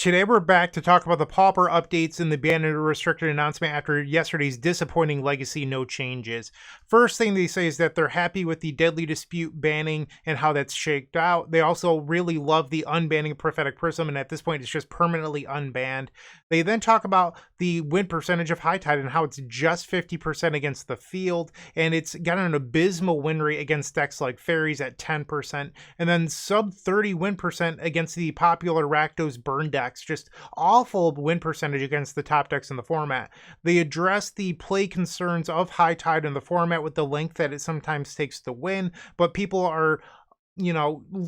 Today we're back to talk about the Pauper updates in the Banned Restricted Announcement after yesterday's disappointing Legacy no changes. First thing they say is that they're happy with the Deadly Dispute banning and how that's shaked out. They also really love the unbanning of Prophetic Prism, and at this point it's just permanently unbanned. They then talk about the win percentage of High Tide and how it's just 50% against the field, and it's got an abysmal win rate against decks like Fairies at 10%, and then sub 30 win percent against the popular Rakdos burn decks. Just awful win percentage against the top decks in the format. They address the play concerns of High Tide in the format with the length that it sometimes takes to win, but people are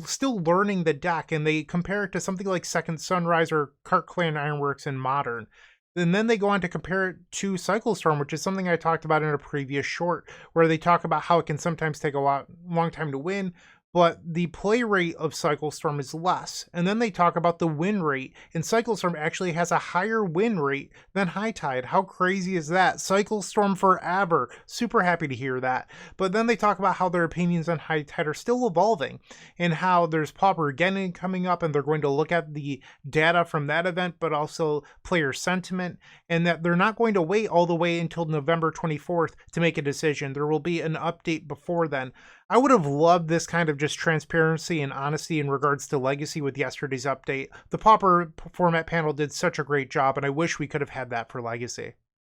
still learning the deck, and they compare it to something like Second Sunrise or Cart Clan Ironworks in Modern. And then they go on to compare it to Cycle Storm, which is something I talked about in a previous short, where they talk about how it can sometimes take a long time to win, but the play rate of Cycle Storm is less. And then they talk about the win rate, and Cycle Storm actually has a higher win rate than High Tide. How crazy is that? Cycle Storm forever. Super happy to hear that. But then they talk about how their opinions on High Tide are still evolving, and how there's Pauper again coming up, and they're going to look at the data from that event, but also player sentiment, and that they're not going to wait all the way until November 24th to make a decision. There will be an update before then. I would have loved this kind of just transparency and honesty in regards to Legacy with yesterday's update. The Pauper format panel did such a great job, and I wish we could have had that for Legacy.